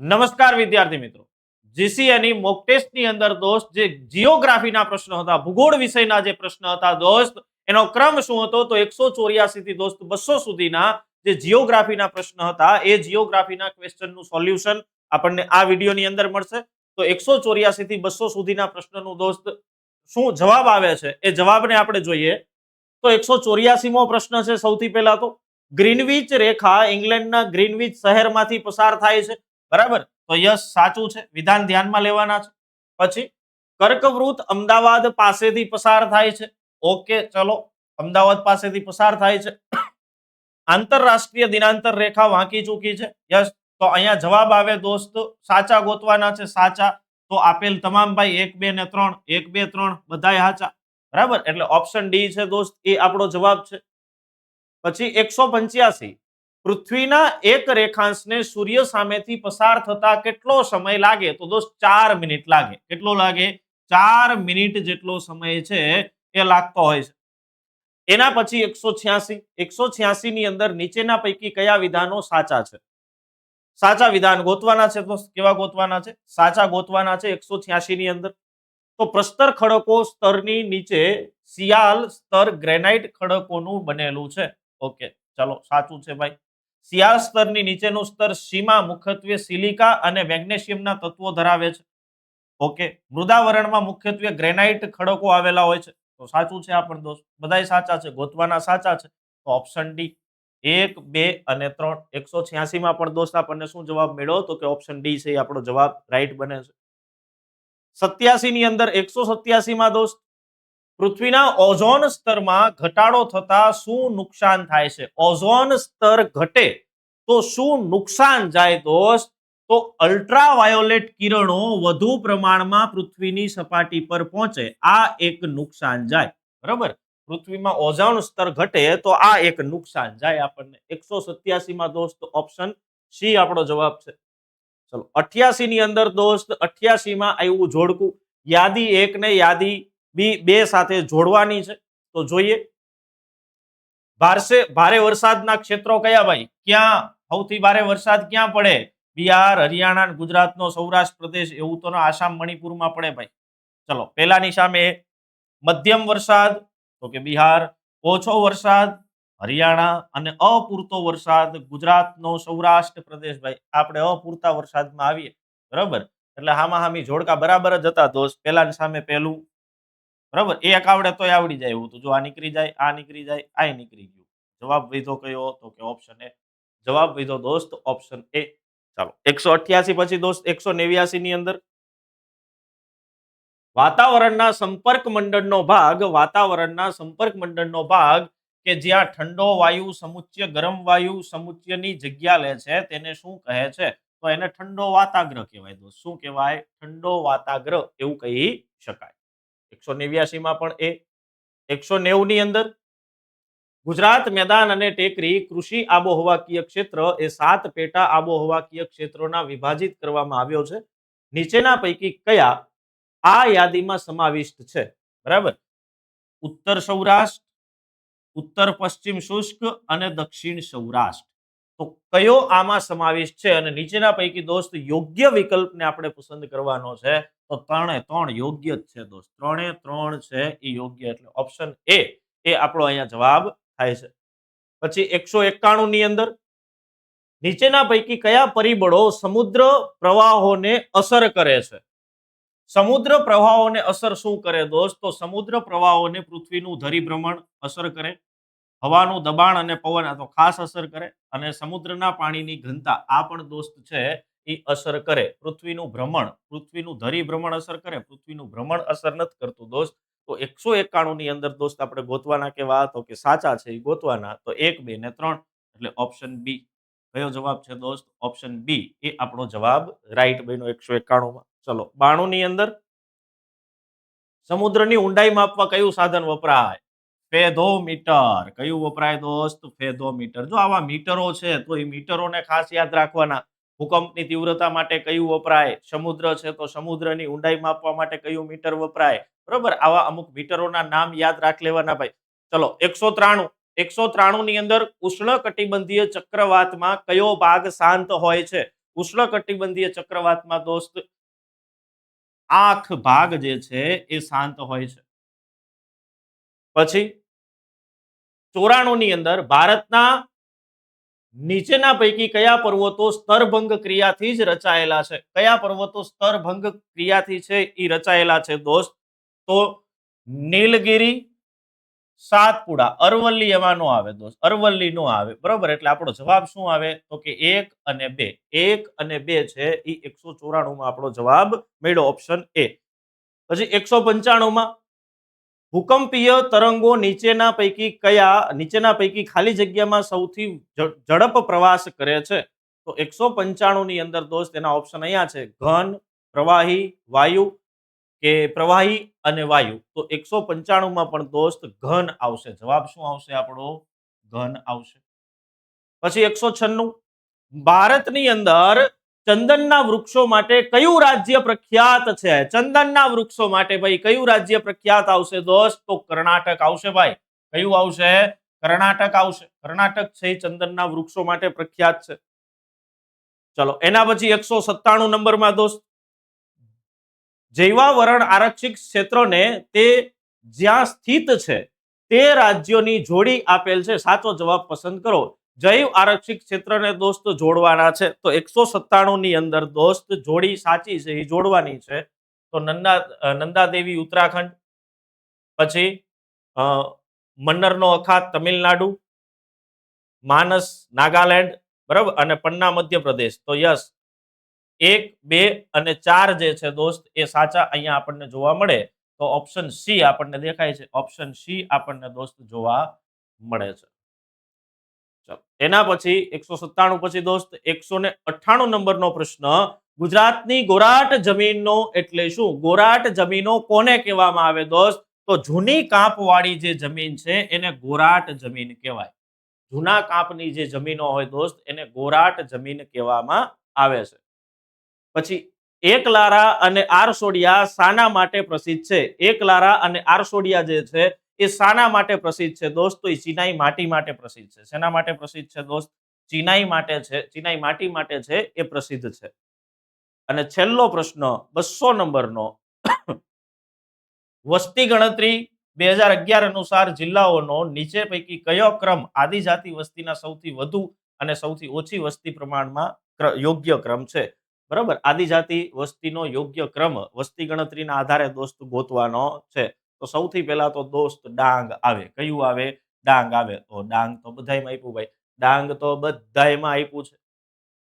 નમસ્કાર વિદ્યાર્થી મિત્રો, જીસીએની મોક ટેસ્ટની અંદર દોસ્ત જે જીઓગ્રાફીના પ્રશ્નો હતા, ભૂગોળ વિષયના જે પ્રશ્ન હતા દોસ્ત, એનો ક્રમ શું હતો તો 184 થી દોસ્ત 200 સુધીના જે જીઓગ્રાફીના પ્રશ્ન હતા એ જીઓગ્રાફીના ક્વેશ્ચનનું સોલ્યુશન આપણને આ વિડિયોની અંદર મળશે. તો 184 થી 200 સુધીના પ્રશ્નનું દોસ્ત શું જવાબ આવે છે એ જવાબને આપણે જોઈએ. તો 184મો પ્રશ્ન છે. સૌથી પહેલા તો ગ્રીનવિચ રેખા ઇંગ્લેન્ડના ગ્રીનવિચ શહેરમાંથી પસાર થાય છે, બરાબર? તો યસ, સાચું છે. વિધાન ધ્યાનમાં લેવાના છે. પછી કર્કવૃત અમદાવાદ પાસેથી પસાર થાય છે. ઓકે, ચલો, અમદાવાદ પાસેથી પસાર થાય છે. આંતરરાષ્ટ્રીય દિનાંતર રેખા વાંકી ચૂકી છે. યસ, તો અહીંયા જવાબ આવે દોસ્ત સાચા ગોતવાના છે. સાચા તો આપેલ તમામ ભાઈ 1 2 ને 3 1 2 3 બધાય સાચા, બરાબર? એટલે ઓપ્શન ડી છે દોસ્ત, એ આપણો જવાબ છે. પછી 185 પૃથ્વીના એક રેખાંશને સૂર્ય સામેથી પસાર થતા કેટલો સમય લાગે? તો દોસ્ત 4 મિનિટ લાગે. કેટલો લાગે? 4 મિનિટ જેટલો સમય છે એ લાગતો હોય છે. એના પછી 186 ની અંદર નીચેના પૈકી કયા વિધાનો સાચા છે? સાચા વિધાન ગોતવાના છે. તો કેવા ગોતવાના છે? સાચા ગોતવાના છે 186 ની અંદર. તો પ્રસ્તર ખડકો સ્તરની નીચે સિયાલ સ્તર ગ્રેનાઇટ ખડકોનું બનેલું છે. ઓકે, ચલો, સાચું છે ભાઈ. સિયાલ સ્તરની નીચેનું સ્તર સીમા મુખ્યત્વે સિલિકા અને મેગ્નેશિયમના તત્વો ધરાવે છે. ઓકે, મૃદાવરણમાં મુખ્યત્વે ગ્રેનાઇટ ખડકો આવેલા હોય છે. તો સાચું છે આ પણ દોસ્ત, બધાય સાચા છે, ગોતવાના સાચા છે. તો ઓપ્શન ડી 1 2 અને 3. 186 માં પણ દોસ્ત આપણને શું જવાબ મળ્યો? તો કે ઓપ્શન ડી છે એ આપણો જવાબ રાઈટ બને છે. 87 ની અંદર 187 માં દોસ્ત પૃથ્વીના ઓઝોન સ્તરમાં ઘટાડો થતા શું નુકસાન થાય છે? ઓઝોન સ્તર ઘટે તો શું નુકસાન જાય દોસ્ત? તો અલ્ટ્રાવાયોલેટ કિરણો વધુ પ્રમાણમાં પૃથ્વીની સપાટી પર પહોંચે, આ એક નુકસાન જાય, બરાબર? પૃથ્વીમાં ઓઝોન સ્તર ઘટે તો આ એક નુકસાન જાય આપણને. 187 માં દોસ્ત ઓપ્શન સી આપણો જવાબ છે. ચલો, 88 ની અંદર દોસ્ત 88 માં આવ્યું જોડકું. યાદી 1 ને યાદી 2 સાથે જોડવાની છે. તો જોઈએ. ભારે વરસાદના ક્ષેત્રો કયા ભાઈ? ક્યાં સૌથી ભારે વરસાદ ક્યાં પડે? બિહાર, હરિયાણા, ગુજરાતનો સૌરાષ્ટ્ર પ્રદેશ, એવું તો આસામ, મણિપુરમાં પડે ભાઈ. ચલો, પહેલાની સામે મધ્યમ વરસાદ, તો કે બિહાર, ઓછો વરસાદ હરિયાણા, અને અપૂરતો વરસાદ ગુજરાતનો સૌરાષ્ટ્ર પ્રદેશ. ભાઈ આપણે અપૂરતા વરસાદમાં આવીએ, બરાબર? એટલે હામી જોડકા બરાબર જ હતા દોસ્ત. પહેલાની સામે પહેલું, બરાબર? એક આવડે તોય આવડી જાય એવું. તો જો આ નીકળી જાય, આ નીકળી જાય, આ નીકળી ગયું. જવાબ વિધો કયો? તો કે ઓપ્શન એ. જવાબ વિધો દોસ્ત ઓપ્શન એ. ચાલો, 188 પછી દોસ્ત 189 ની અંદર વાતાવરણના સંપર્ક મંડળનો ભાગ કે જ્યાં ઠંડો વાયુ સમુચ્ચય ગરમ વાયુ સમુચ્ચયની જગ્યા લે છે તેને શું કહે છે? તો એને ઠંડો વાતાગ્રહ કહેવાય દોસ્ત. શું કહેવાય? ઠંડો વાતાગ્રહ એવું કહી શકાય. 189 માં પણ એ. 190 ની અંદર ગુજરાત મેદાન અને ટેકરી કૃષિ આબોહવાકીય ક્ષેત્ર એ 7 પેટા આબોહવાકીય ક્ષેત્રોના વિભાજિત કરવામાં આવ્યો છે. નીચેના પૈકી કયા આ યાદીમાં સમાવિષ્ટ છે? બરાબર? ઉત્તર સૌરાષ્ટ્ર, ઉત્તર પશ્ચિમ શુષ્ક અને દક્ષિણ સૌરાષ્ટ્ર. તો કયો આમાં સમાવિષ્ટ છે? અને નીચેના પૈકી દોસ્ત યોગ્ય વિકલ્પને આપણે પસંદ કરવાનો છે. તો 3 એ 3 યોગ્ય જ છે દોસ્ત. 3 એ 3 છે એ યોગ્ય. એટલે ઓપ્શન એ એ આપણો અહીંયા જવાબ થાય છે. પછી 191 ની અંદર નીચેના પૈકી કયા પરિબળો સમુદ્ર પ્રવાહોને અસર કરે છે? સમુદ્ર પ્રવાહોને અસર શું કરે દોસ્ત? તો સમુદ્ર પ્રવાહોને પૃથ્વીનું ધરીભ્રમણ અસર કરે, હવાનું દબાણ અને પવન તો ખાસ અસર કરે, અને સમુદ્રના પાણીની ઘનતા આ પણ દોસ્ત છે એ અસર કરે. પૃથ્વીનું ધરીભ્રમણ અસર કરે, પૃથ્વીનું ભ્રમણ અસર નથી કરતું દોસ્ત. તો 191 ની અંદર દોસ્ત આપણે ગોતવાના કેવા? તો કે સાચા છે એ ગોતવાના. તો 1 2 ને 3 એટલે ઓપ્શન બી. કયો જવાબ છે દોસ્ત? ઓપ્શન બી એ આપણો જવાબ રાઈટ બન્યો 191 માં. ચલો, 92 ની અંદર સમુદ્રની ઊંડાઈ માપવા કયું સાધન વપરાય? ફેધોમીટર. કયું વપરાય દોસ્ત? ફેધોમીટર. જો આવા મીટરો છે તો એ મીટરોને ખાસ યાદ રાખવાના. ભૂકંપની તીવ્રતા માટે કયું વપરાય? સમુદ્ર છે તો સમુદ્રની ઊંડાઈ માપવા માટે કયું મીટર વપરાય? બરોબર? આવા અમુક મીટરોના નામ યાદ રાખ લેવાના ભાઈ. ચલો, 193 ની અંદર ઉષ્ણકટિબંધીય ચક્રવાતમાં કયો ભાગ શાંત હોય છે? ઉષ્ણકટિબંધીય ચક્રવાતમાં દોસ્ત આખ ભાગ જે છે એ શાંત હોય છે. પછી 94 ની અંદર ભારતના નીચેના પૈકી કયા પર્વતો સ્તરભંગ ક્રિયાથી જ રચાયેલા છે? કયા પર્વતો સ્તરભંગ ક્રિયાથી છે એ રચાયેલા છે દોસ્ત? તો નીલગિરી, સાતપુડા, અરવલ્લી એમાં નો આવે દોસ્ત, અરવલ્લી નો આવે. બરોબર, એટલે આપણો જવાબ શું આવે? તો કે 1 અને 2. 1 અને 2 છે એ 194 માં આપણો જવાબ મળ્યો, ઓપ્શન એ. પછી 195 માં ભૂકંપીય તરંગો નીચેના પૈકી ખાલી જગ્યામાં સૌથી ઝડપ પ્રવાસ કરે છે? તો 195 ની અંદર દોસ્ત એના ઓપ્શન અહીંયા છે: ઘન, પ્રવાહી, વાયુ કે પ્રવાહી અને વાયુ. તો 195 માં પણ દોસ્ત ઘન આવશે. જવાબ શું આવશે આપણો? ઘન આવશે. પછી 196, ભારતની અંદર ચંદનના વૃક્ષો માટે કયું રાજ્ય પ્રખ્યાત છે? ચંદનના વૃક્ષો માટે ભાઈ કયું રાજ્ય પ્રખ્યાત આવશે દોસ્ત? તો કર્ણાટક આવશે ભાઈ. કયું આવશે? કર્ણાટક આવશે. કર્ણાટક છે ચંદનના વૃક્ષો માટે પ્રખ્યાત છે. ચલો, એના પછી 197 નંબરમાં દોસ્ત જૈવાવરણ આરક્ષિત ક્ષેત્રને તે જ્યાં સ્થિત છે તે રાજ્યોની જોડી આપેલ છે. સાચો જવાબ પસંદ કરો. જૈવ આરક્ષિત ક્ષેત્રને દોસ્ત જોડવાના છે. તો 197 ની અંદર દોસ્ત જોડી સાચી છે, એ જોડવાની છે. તો નંદાદેવી ઉત્તરાખંડ, પછી મન્નરનો અખાત તમિલનાડુ, માનસ નાગાલેન્ડ, બરાબર, અને પન્ના મધ્યપ્રદેશ. તો યસ, 1, 2 અને 4 જે છે દોસ્ત એ સાચા અહીંયા આપણને જોવા મળે. તો ઓપ્શન સી આપણને દેખાય છે. ઓપ્શન સી આપણને દોસ્ત જોવા મળે છે. ચલો, એના પછી 197 પછી દોસ્ત 198 નંબરનો પ્રશ્ન: ગુજરાતની ગોરાટ જમીનો એટલે શું? ગોરાટ જમીનો કોને કહેવામાં આવે દોસ્ત? તો જૂની કાંપવાળી જે જમીન છે એને ગોરાટ જમીન કહેવાય. જૂના કાંપની જે જમીનો હોય દોસ્ત એને ગોરાટ જમીન કહેવામાં આવે છે. પછી એકલારા અને આરસોડિયા શાના માટે પ્રસિદ્ધ છે? એકલારા અને આરસોડિયા જે છે એ શાના માટે પ્રસિદ્ધ છે દોસ્ત? તો એ ચિનાઈ માટી માટે પ્રસિદ્ધ છે. શેના માટે પ્રસિદ્ધ છે દોસ્ત? ચિનાઈ માટે છે. ચિનાઈ માટી માટે છે એ પ્રસિદ્ધ છે. અને છેલ્લો પ્રશ્ન 200 નંબરનો: વસ્તી ગણતરી 2011 અનુસાર જિલ્લાઓનો નીચે પૈકી કયો ક્રમ આદિજાતિ વસ્તીના સૌથી વધુ અને સૌથી ઓછી વસ્તી પ્રમાણમાં યોગ્ય ક્રમ છે? બરાબર, આદિજાતિ વસ્તીનો યોગ્ય ક્રમ વસ્તી ગણતરીના આધારે દોસ્ત ગોતવાનો છે. તો સૌથી પહેલા તો દોસ્ત ડાંગ આવે. કયું આવે? ડાંગ આવે. તો ડાંગ તો બધાયમાં આપ્યું ભાઈ, ડાંગ તો બધાયમાં આપ્યું છે.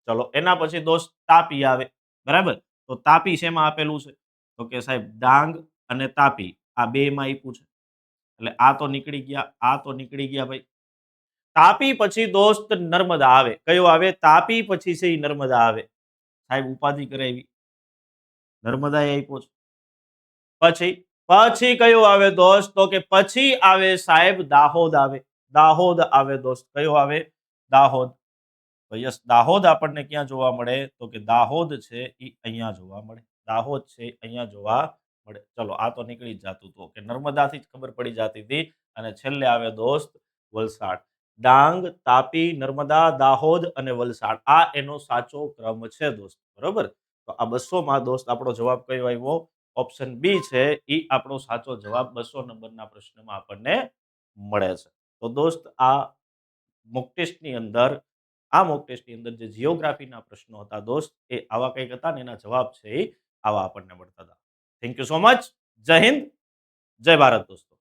ચલો, એના પછી દોસ્ત તાપી આવે. બરાબર, તો તાપી શેમાં આપેલું છે? તો કે સાહેબ ડાંગ અને તાપી આ બે માં આપ્યું છે. એટલે આ તો નીકળી ગયા, આ તો નીકળી ગયા ભાઈ. તાપી પછી દોસ્ત નર્મદા આવે. કયો આવે? તાપી પછી છે નર્મદા આવે. સાહેબ ઉપાધિ કરાવી, નર્મદા આપ્યો છે. પછી પછી કયો આવે દોસ્ત? તો કે પછી આવે સાહેબ દાહોદ આવે. દાહોદ આવે દોસ્ત. કયો આવે? દાહોદ. તો યસ, દાહોદ આપણને ક્યાં જોવા મળે? તો કે દાહોદ છે એ અહીંયા જોવા મળે. દાહોદ છે અહીંયા જોવા મળે. ચલો, આ તો નીકળી જ જતું હતું કે નર્મદાથી જ ખબર પડી જતી હતી. અને છેલ્લે આવે દોસ્ત વલસાડ. ડાંગ, તાપી, નર્મદા, દાહોદ અને વલસાડ આ એનો સાચો ક્રમ છે દોસ્ત. બરોબર, તો આ 200 માં દોસ્ત આપણો જવાબ કયો આવ્યો? ઓપ્શન બી છે એ આપણો સાચો જવાબ 200 નંબરના પ્રશ્નમાં આપણને મળે છે. તો દોસ્ત આ મોક ટેસ્ટની અંદર જે જીઓગ્રાફીના પ્રશ્નો હતા દોસ્ત એ આવા કંઈક હતા ને એના જવાબ છે એ આવા આપણને મળતા હતા. Thank you so much. જય હિન્દ, જય ભારત દોસ્તો.